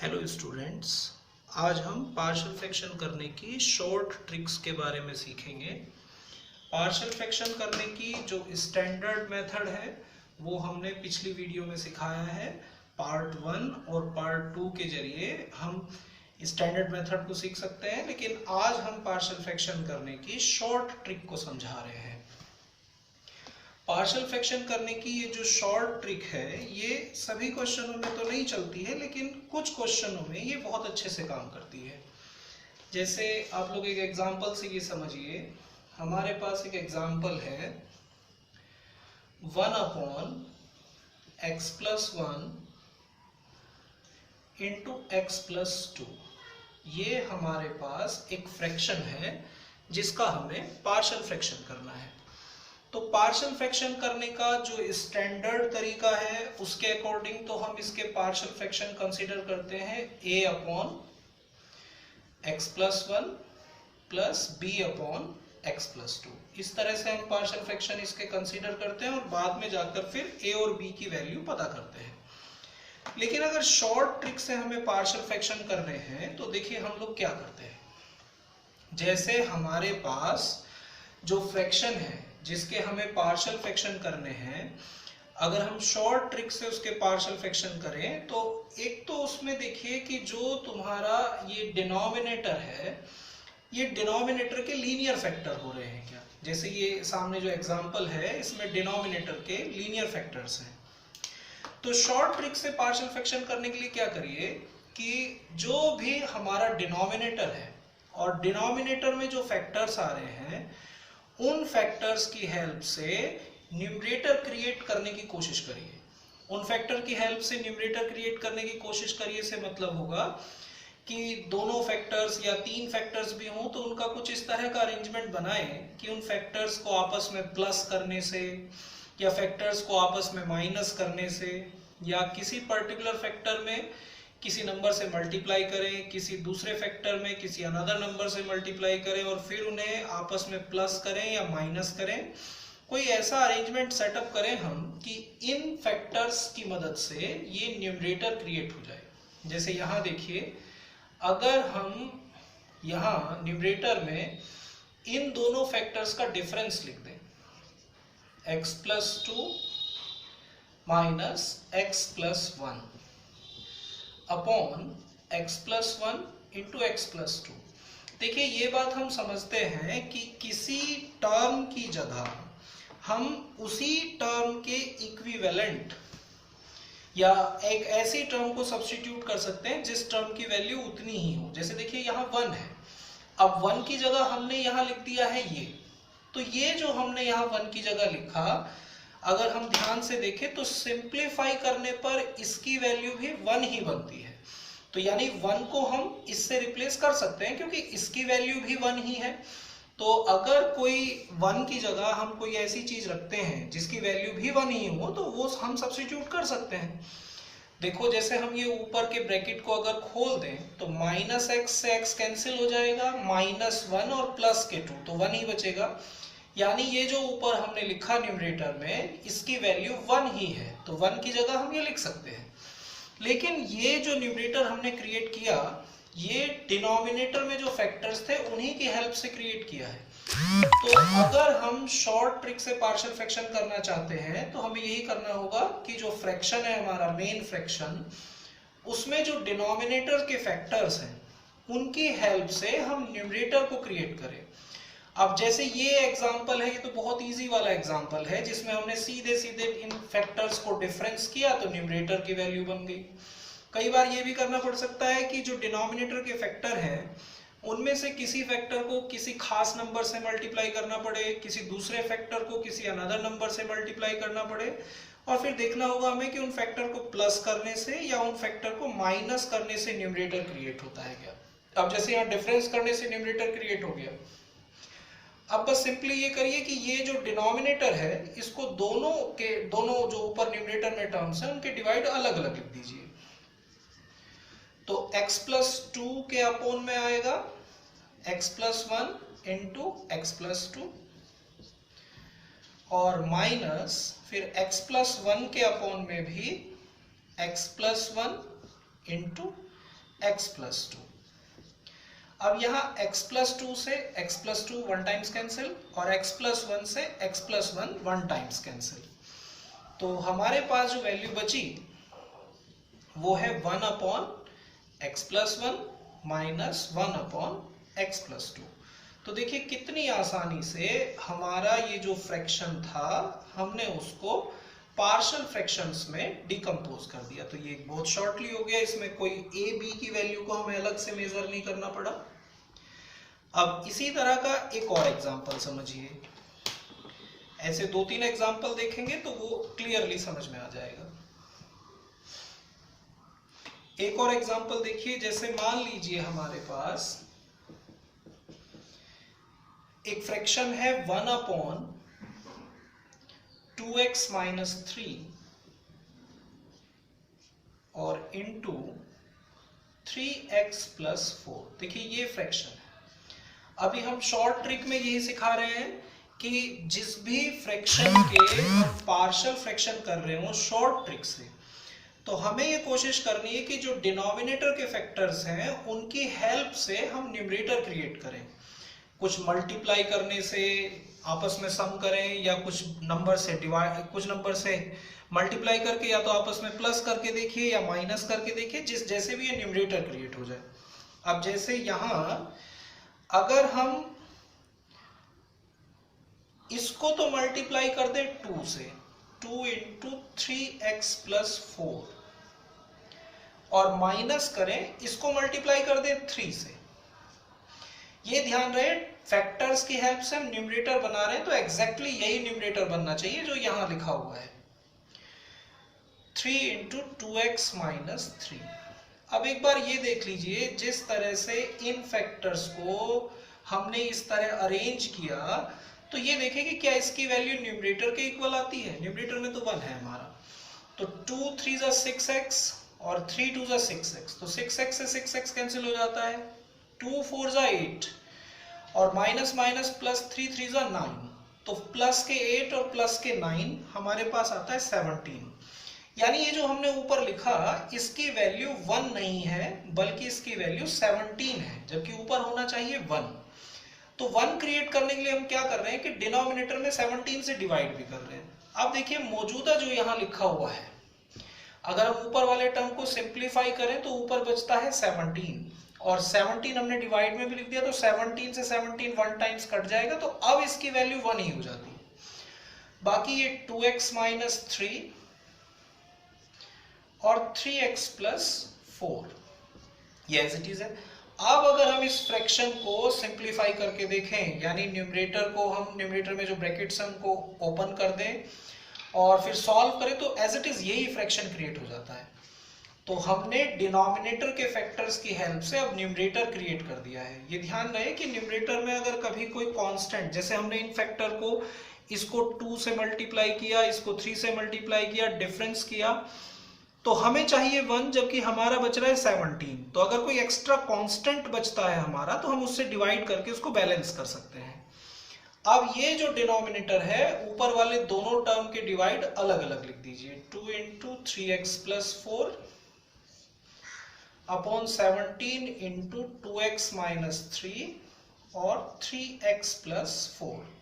Hello students, आज हम partial fraction करने की शॉर्ट ट्रिक्स के बारे में सीखेंगे। पार्शियल फ्रैक्शन करने की जो स्टैंडर्ड मेथड है वो हमने पिछली वीडियो में सिखाया है। पार्ट 1 और पार्ट 2 के जरिए हम स्टैंडर्ड मेथड को सीख सकते हैं, लेकिन आज हम पार्शियल फ्रैक्शन करने की शॉर्ट ट्रिक को समझा रहे हैं। पार्शियल फ्रैक्शन करने की ये जो शॉर्ट ट्रिक है ये सभी क्वेश्चनों में तो नहीं चलती है, लेकिन कुछ क्वेश्चनों में ये बहुत अच्छे से काम करती है। जैसे आप लोग एक एग्जांपल से ये समझिए, हमारे पास एक एग्जांपल है 1/x+1 इंटू x+2। ये हमारे पास एक फ्रैक्शन है जिसका हमें पार्शियल फ्रैक्शन करना है। तो पार्शियल फ्रैक्शन करने का जो स्टैंडर्ड तरीका है उसके अकॉर्डिंग तो हम इसके पार्शियल फ्रैक्शन कंसीडर करते हैं a/x+1 प्लस b/x+2। इस तरह से हम पार्शियल फ्रैक्शन इसके कंसीडर करते हैं और बाद में जाकर फिर a और b की वैल्यू पता करते हैं। लेकिन अगर शॉर्ट ट्रिक से हमें पार्शियल फ्रैक्शन करने हैं तो देखिए हम लोग क्या करते हैं। जैसे हमारे पास जो फ्रैक्शन है जिसके हमें पार्शियल फ्रैक्शन करने हैं, अगर हम शॉर्ट ट्रिक से उसके पार्शियल फ्रैक्शन करें तो एक तो उसमें देखिए कि जो तुम्हारा ये डिनोमिनेटर है, ये डिनोमिनेटर के लीनियर फैक्टर हो रहे हैं क्या। जैसे ये सामने जो एग्जांपल है इसमें डिनोमिनेटर के लीनियर फैक्टर्स हैं। तो शॉर्ट ट्रिक से पार्शियल फ्रैक्शन करने के लिए क्या करिए कि जो भी हमारा डिनोमिनेटर है और डिनोमिनेटर में जो फैक्टर्स आ रहे हैं उन फैक्टर्स की हेल्प से न्यूमरेटर क्रिएट करने की कोशिश करिए। उन फैक्टर की हेल्प से न्यूमरेटर क्रिएट करने की कोशिश करिए से मतलब होगा कि दोनों फैक्टर्स या तीन फैक्टर्स भी हों तो उनका कुछ इस तरह का अरेंजमेंट बनाएं कि उन फैक्टर्स को आपस में प्लस करने से या फैक्टर्स को आपस में माइनस करने से या किसी पर्टिकुलर फैक्टर में किसी नंबर से मल्टीप्लाई करें, किसी दूसरे फैक्टर में किसी अनदर नंबर से मल्टीप्लाई करें और फिर उन्हें आपस में प्लस करें या माइनस करें। कोई ऐसा अरेंजमेंट सेटअप करें हम कि इन फैक्टर्स की मदद से ये न्यूमरेटर क्रिएट हो जाए। जैसे यहाँ देखिए, अगर हम यहाँ न्यूमरेटर में इन दोनों फैक्टर्स का डिफरेंस लिख दें, x+2 minus x+1 upon x+1 into x+2। देखिए ये बात हम समझते हैं कि किसी टर्म की जगह हम उसी टर्म के इक्विवेलेंट या एक ऐसी टर्म को सब्स्टिट्यूट कर सकते हैं जिस टर्म की वैल्यू उतनी ही हो। जैसे देखिए यहाँ 1 है, अब 1 की जगह हमने यहाँ लिख दिया है ये, तो ये जो हमने यहाँ 1 की जगह लिखा, अगर हम ध्यान से देखें तो सिंप्लीफाई करने पर इसकी वैल्यू भी 1 ही बनती है। तो यानी 1 को हम इससे रिप्लेस कर सकते हैं क्योंकि इसकी वैल्यू भी 1 ही है। तो अगर कोई 1 की जगह हम कोई ऐसी चीज रखते हैं जिसकी वैल्यू भी 1 ही हो तो वो हम सब्स्टिट्यूट कर सकते हैं। देखो जैसे हम ये ऊपर के ब्रैकेट को अगर खोल दें तो -x से x कैंसिल हो जाएगा, -1 और प्लस के 2 तो 1 ही बचेगा। यानी ये जो ऊपर हमने लिखा न्यूमरेटर में इसकी वैल्यू 1 ही है, तो 1 की जगह हम ये लिख सकते हैं। लेकिन ये जो न्यूमरेटर हमने क्रिएट किया ये डिनोमिनेटर में जो फैक्टर्स थे उन्हीं की हेल्प से क्रिएट किया है। तो अगर हम शॉर्ट ट्रिक से पार्शियल फ्रैक्शन करना चाहते हैं तो हमें यही करना होगा कि जो फ्रैक्शन है हमारा मेन फ्रैक्शन, उसमें जो डिनोमिनेटर के फैक्टर्स हैं उनकी हेल्प से हम न्यूमरेटर को क्रिएट करें। अब जैसे ये एग्जांपल है, ये तो बहुत इजी वाला एग्जांपल है जिसमें हमने सीधे सीधे इन फैक्टर्स को डिफरेंस किया तो न्यूमरेटर की वैल्यू बन गई। कई बार ये भी करना पड़ सकता है कि जो डिनोमिनेटर के फैक्टर हैं उनमें से किसी फैक्टर को किसी खास नंबर से मल्टीप्लाई करना पड़े, किसी दूसरे फैक्टर को किसी अनदर नंबर से मल्टीप्लाई करना पड़े और फिर देखना होगा हमें कि उन फैक्टर को प्लस करने से या उन फैक्टर को माइनस करने से न्यूमरेटर क्रिएट होता है क्या। अब जैसे यहाँ डिफरेंस करने से न्यूमरेटर क्रिएट हो गया। अब बस सिंपली ये करिए कि ये जो डिनोमिनेटर है इसको दोनों जो ऊपर न्यूमरेटर में टर्म्स हैं उनके डिवाइड अलग अलग लिख दीजिए। तो x+2 के अपोन में आएगा x+1 इंटू x+2 और माइनस फिर x+1 के अपोन में भी x+1 इंटू x प्लस 2। अब यहाँ x प्लस 2 से x plus 2 one times cancel और x प्लस 1 से x plus 1 one times cancel. तो हमारे पास जो वैल्यू बची वो है 1 upon x plus 1 minus 1 upon x plus 2। तो देखिए कितनी आसानी से हमारा ये जो फ्रैक्शन था हमने उसको पार्शियल फ्रैक्शंस में डिकम्पोज कर दिया। तो ये बहुत शॉर्टली हो गया, इसमें कोई a b की वैल्यू को हमें अलग से मेजर नहीं करना पड़ा। अब इसी तरह का एक और एग्जांपल समझिए, ऐसे 2-3 एग्जांपल देखेंगे तो वो क्लियरली समझ में आ जाएगा। एक और एग्जांपल देखिए, जैसे मान लीजिए हमारे पास एक फ्रैक्शन है 1 अपॉन 2x माइनस 3 और इंटू 3x प्लस 4। देखिए ये फ्रैक्शन है। अभी हम शॉर्ट ट्रिक में यही सिखा रहे हैं कि जिस भी फ्रैक्शन के हम पार्शियल फ्रैक्शन कर रहे हो शॉर्ट ट्रिक से, तो हमें ये कोशिश करनी है कि जो डिनोमिनेटर के फैक्टर्स हैं उनकी हेल्प से हम न्यूमरेटर क्रिएट करें। कुछ मल्टीप्लाई करने से आपस में सम करें, या कुछ नंबर से डिवाइड, कुछ नंबर से मल्टीप्लाई करके या तो आपस में प्लस करके देखिए या माइनस करके देखिए, जिस जैसे भी ये न्यूमरेटर क्रिएट हो जाए। अब जैसे यहां अगर हम इसको तो मल्टीप्लाई कर दे 2 से, 2 इंटू 3x प्लस 4, और माइनस करें इसको मल्टीप्लाई कर दे 3 से। ये ध्यान रहे फैक्टर्स की हेल्प से हम न्यूमरेटर बना रहे हैं, तो एग्जैक्टली यही न्यूमरेटर बनना चाहिए जो यहां लिखा हुआ है, 3 इंटू 2x माइनस 3। अब एक बार ये देख लीजिए, जिस तरह से इन फैक्टर्स को हमने इस तरह अरेंज किया, तो ये देखें कि क्या इसकी वैल्यू न्यूमरेटर के इक्वल आती है। न्यूमरेटर में तो 1 है हमारा, तो 2 3 जा 6x और 3 2 जा 6x, तो 6x से 6x कैंसिल हो जाता है, 2 4 जा 8 और माइनस माइनस प्लस 3 3 जा 9, तो प्लस के 8 और प्लस के 9 हमारे पास आता है 17। यानी ये जो हमने ऊपर लिखा इसकी वैल्यू 1 नहीं है बल्कि इसकी वैल्यू 17 है, जबकि ऊपर होना चाहिए 1। तो 1 क्रिएट करने के लिए हम क्या कर रहे हैं कि डिनोमिनेटर में 17 से डिवाइड भी कर रहे हैं। अब देखिए मौजूदा जो यहाँ लिखा हुआ है, अगर हम ऊपर वाले टर्म को सिंप्लीफाई करें तो ऊपर बचता है 17, और 17 हमने डिवाइड में भी लिख दिया, तो 17 से 17 1 टाइम्स कट जाएगा, तो अब इसकी वैल्यू 1 ही हो जाती है। बाकी ये 2x माइनस 3 और 3x प्लस 4 ये एज इट इज है। अब अगर हम इस फ्रैक्शन को सिंप्लीफाई करके देखें, यानी न्यूमरेटर को हम, न्यूमरेटर में जो ब्रैकेट्स हैं उनको ओपन कर दें और फिर सॉल्व करें, तो एज इट इज यही फ्रैक्शन क्रिएट हो जाता है। तो हमने डिनोमिनेटर के फैक्टर्स की हेल्प से अब न्यूमरेटर क्रिएट कर दिया है। ये ध्यान रहे कि न्यूमरेटर में अगर कभी कोई कांस्टेंट, जैसे हमने इन फैक्टर को, इसको 2 से मल्टीप्लाई किया, इसको 3 से मल्टीप्लाई किया, डिफरेंस किया, तो हमें चाहिए 1 जबकि हमारा बच रहा है 17। तो अगर कोई एक्स्ट्रा कांस्टेंट बचता है हमारा, तो हम उससे डिवाइड करके उसको बैलेंस कर सकते हैं। अब ये जो डिनोमिनेटर है, ऊपर वाले दोनों टर्म के डिवाइड अलग अलग लिख दीजिए, 2 into 3x plus 4 upon 17 into 2x minus 3 और 3x प्लस 4।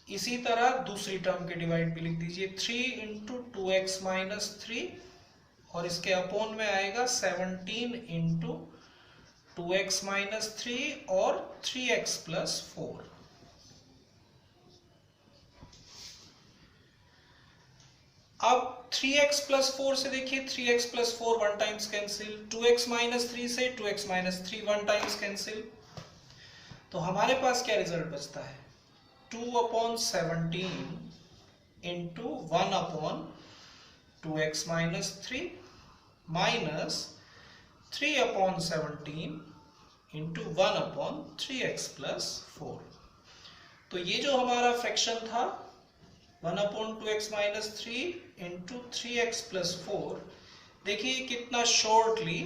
इसी तरह दूसरी टर्म के डिवाइड भी लिख दीजिए, 3 इंटू 2x माइनस 3 और इसके अपोन में आएगा 17 इंटू 2x माइनस 3 और 3x प्लस 4। अब 3x प्लस 4 से देखिए 3x plus 4 1 times cancel, 2x minus 3 से 2x माइनस 3 1 टाइम्स कैंसिल। तो हमारे पास क्या रिजल्ट बचता है, 2 upon 17 into 1 upon 2x minus 3 minus 3 upon 17 into 1 upon 3x plus 4। तो ये जो हमारा फ्रैक्शन था 1 upon 2x minus 3 into 3x plus 4, देखिए कितना शॉर्टली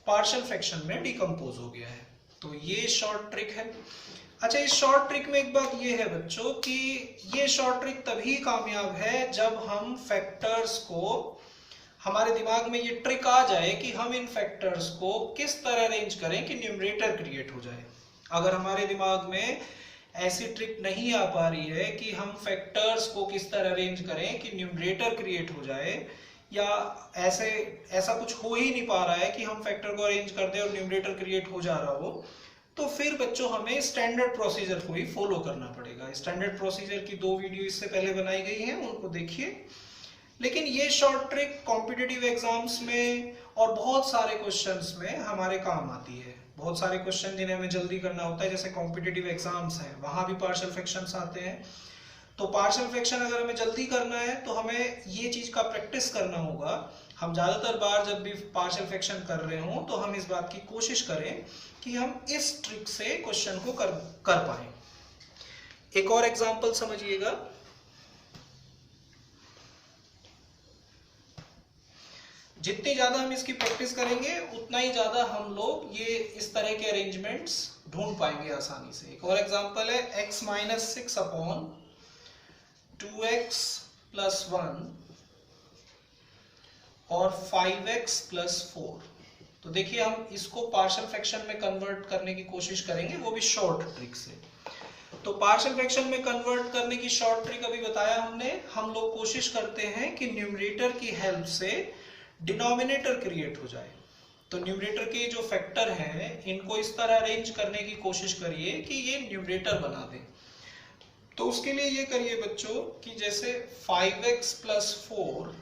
पार्शियल फ्रैक्शन में डिकम्पोज हो गया है। तो ये शॉर्ट ट्रिक है। अच्छा, इस शॉर्ट ट्रिक में एक बात ये है बच्चों कि ये शॉर्ट ट्रिक तभी कामयाब है जब हम फैक्टर्स को हमारे दिमाग में ये ट्रिक आ जाए कि हम इन फैक्टर्स को किस तरह अरेंज करें कि न्यूमरेटर क्रिएट हो जाए। अगर हमारे दिमाग में ऐसी ट्रिक नहीं आ पा रही है कि हम फैक्टर्स को किस तरह अरेंज करें कि न्यूमरेटर क्रिएट हो जाए, या ऐसा कुछ हो ही नहीं पा रहा है कि हम फैक्टर को अरेंज कर दें और न्यूमरेटर क्रिएट हो जा रहा हो, तो फिर बच्चों हमें स्टैंडर्ड प्रोसीजर को ही फॉलो करना पड़ेगा। स्टैंडर्ड प्रोसीजर की 2 वीडियो इससे पहले बनाई गई हैं, उनको देखिए। लेकिन ये शॉर्ट ट्रिक कॉम्पिटिटिव एग्जाम्स में और बहुत सारे क्वेश्चंस में हमारे काम आती है। बहुत सारे क्वेश्चन जिन्हें हमें जल्दी करना होता है, जैसे कॉम्पिटिटिव एग्जाम्स हैं, वहां भी पार्शियल फ्रैक्शंस आते हैं। तो पार्शियल फ्रैक्शन अगर हमें जल्दी करना है तो हमें ये चीज का प्रैक्टिस करना होगा। हम ज्यादातर बार जब भी पार्शियल फ्रैक्शन कर रहे हो तो हम इस बात की कोशिश करें कि हम इस ट्रिक से क्वेश्चन को कर पाए। एक और एग्जांपल समझिएगा। जितनी ज्यादा हम इसकी प्रैक्टिस करेंगे उतना ही ज्यादा हम लोग ये इस तरह के अरेंजमेंट्स ढूंढ पाएंगे आसानी से। एक और एग्जांपल है x minus 6 upon 2x plus 1 और 5x प्लस 4। तो देखिए हम इसको पार्शियल फ्रैक्शन में कन्वर्ट करने की कोशिश करेंगे, वो भी शॉर्ट ट्रिक से। तो पार्शियल फ्रैक्शन में कन्वर्ट करने की शॉर्ट ट्रिक अभी बताया हमने। हम लोग कोशिश करते हैं कि न्यूमरेटर की हेल्प से डिनोमिनेटर क्रिएट हो जाए। तो न्यूमरेटर के जो फैक्टर हैं इनको इस तरह अरेंज करने की कोशिश करिए कि ये न्यूमरेटर बना दे। तो उसके लिए ये करिए बच्चों कि जैसे 5x प्लस 4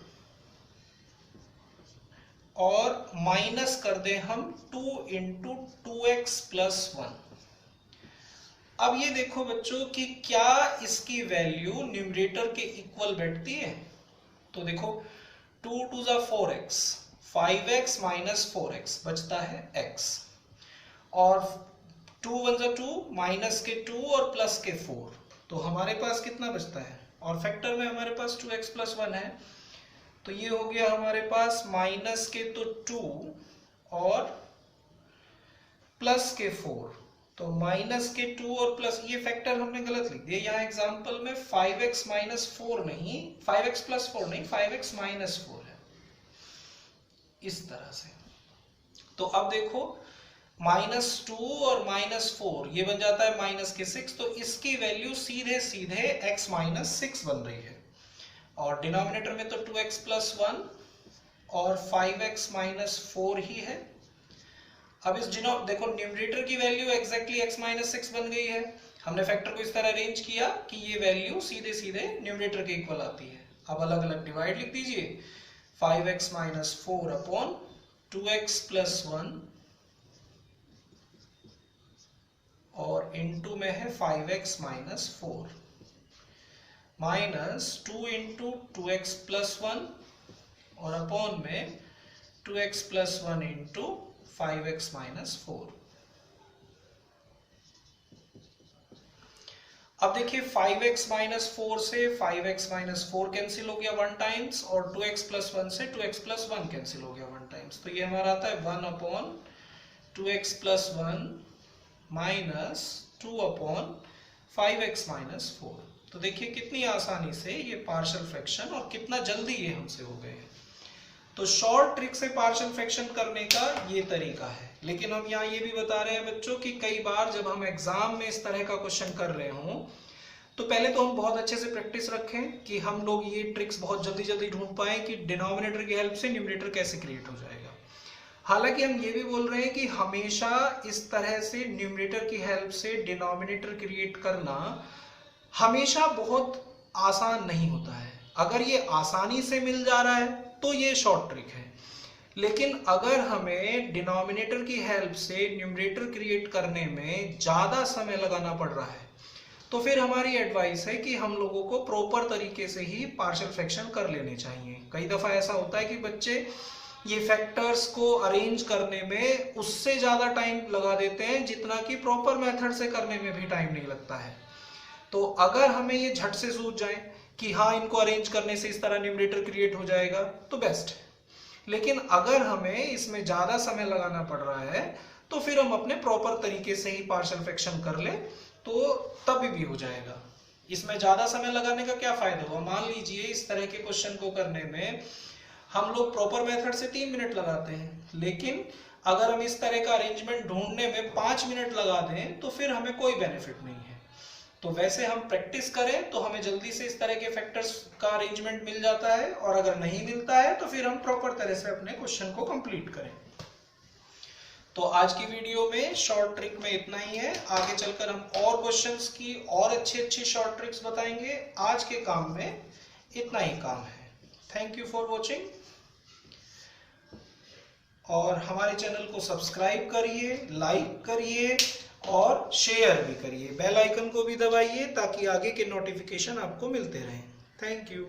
और माइनस कर दें हम 2 इंटू 2x प्लस 1। अब ये देखो बच्चों कि क्या इसकी वैल्यू न्यूमरेटर के इक्वल बैठती है। तो देखो 2 टू ज़ा 4x, 5x माइनस 4x बचता है x, और 2 1 ज़ा 2, माइनस के 2 और प्लस के 4, तो हमारे पास कितना बचता है। और फैक्टर में हमारे पास 2x प्लस 1 है, तो ये हो गया हमारे पास माइनस के तो 2 और प्लस के 4, तो माइनस के 2 और प्लस, ये फैक्टर हमने गलत लिख दिया यहाँ एग्जांपल में। 5x माइनस 4 नहीं, 5x प्लस 4 नहीं, 5x माइनस 4 है, इस तरह से। तो अब देखो माइनस 2 और माइनस 4 ये बन जाता है माइनस के 6, तो इसकी वैल्यू सीधे सीधे x माइनस 6 बन रही है। और डिनोमिनेटर में तो 2x प्लस 1 और 5x माइनस 4 ही है। अब इस देखो न्यूमरेटर की वैल्यू एग्जैक्टली x माइनस 6 बन गई है। हमने फैक्टर को इस तरह अरेंज किया कि ये वैल्यू सीधे सीधे न्यूमरेटर के इक्वल आती है। अब अलग अलग डिवाइड लिख दीजिए, 5x minus 4 upon 2x plus 1 और इनटू में है 5x minus 4 minus 2 into 2x plus 1 और अपॉन में 2x plus 1 into 5x minus 4। अब देखिए 5x माइनस 4 से 5x माइनस 4 कैंसिल हो गया 1 टाइम्स, और 2x प्लस 1 से 2x प्लस 1 कैंसिल हो गया 1 टाइम्स। तो ये हमारा आता है 1 upon 2x plus 1 minus 2 upon 5x minus 4। तो देखिए कितनी आसानी से ये पार्शियल फ्रैक्शन और कितना जल्दी ये हमसे हो गए। तो शॉर्ट ट्रिक से पार्शियल फ्रैक्शन करने का ये तरीका है। लेकिन हम यहाँ ये भी बता रहे हैं बच्चों कि कई बार जब हम एग्जाम में इस तरह का क्वेश्चन कर रहे हों तो पहले तो हम बहुत अच्छे से प्रैक्टिस रखें कि हम लोग ये ट्रिक्स बहुत जल्दी जल्दी ढूंढ पाए कि डिनोमिनेटर की हेल्प से न्यूमरेटर कैसे क्रिएट हो जाएगा। हालांकि हम ये भी बोल रहे हैं कि हमेशा इस तरह से न्यूमरेटर की हेल्प से डिनोमिनेटर क्रिएट करना हमेशा बहुत आसान नहीं होता है। अगर ये आसानी से मिल जा रहा है तो ये शॉर्ट ट्रिक है, लेकिन अगर हमें डिनोमिनेटर की हेल्प से न्यूमरेटर क्रिएट करने में ज़्यादा समय लगाना पड़ रहा है तो फिर हमारी एडवाइस है कि हम लोगों को प्रॉपर तरीके से ही पार्शियल फ्रैक्शन कर लेने चाहिए। कई दफ़ा ऐसा होता है कि बच्चे ये फैक्टर्स को अरेंज करने में उससे ज़्यादा टाइम लगा देते हैं जितना कि प्रॉपर मेथड से करने में भी टाइम नहीं लगता है। तो अगर हमें ये झट से सूझ जाए कि हाँ इनको अरेंज करने से इस तरह न्यूमरेटर क्रिएट हो जाएगा तो बेस्ट है, लेकिन अगर हमें इसमें ज़्यादा समय लगाना पड़ रहा है तो फिर हम अपने प्रॉपर तरीके से ही पार्शियल फ्रैक्शन कर ले तो तभी भी हो जाएगा। इसमें ज़्यादा समय लगाने का क्या फ़ायदा हुआ। मान लीजिए इस तरह के क्वेश्चन को करने में हम लोग प्रॉपर मेथड से 3 मिनट लगाते हैं, लेकिन अगर हम इस तरह का अरेंजमेंट ढूंढने में 5 मिनट लगा दें तो फिर हमें कोई बेनिफिट नहीं है। तो वैसे हम प्रैक्टिस करें तो हमें जल्दी से इस तरह के फैक्टर्स का अरेंजमेंट मिल जाता है, और अगर नहीं मिलता है तो फिर हम प्रॉपर तरह से अपने क्वेश्चन को कंप्लीट करें। तो आज की वीडियो में शॉर्ट ट्रिक में इतना ही है। आगे चलकर हम और क्वेश्चंस की और अच्छी शॉर्ट ट्रिक्स बताएंगे। आज के काम में इतना ही काम है। थैंक यू फॉर वॉचिंग, और हमारे चैनल को सब्सक्राइब करिए, लाइक करिए और शेयर भी करिए। बेल आइकन को भी दबाइए ताकि आगे के नोटिफिकेशन आपको मिलते रहें। Thank you.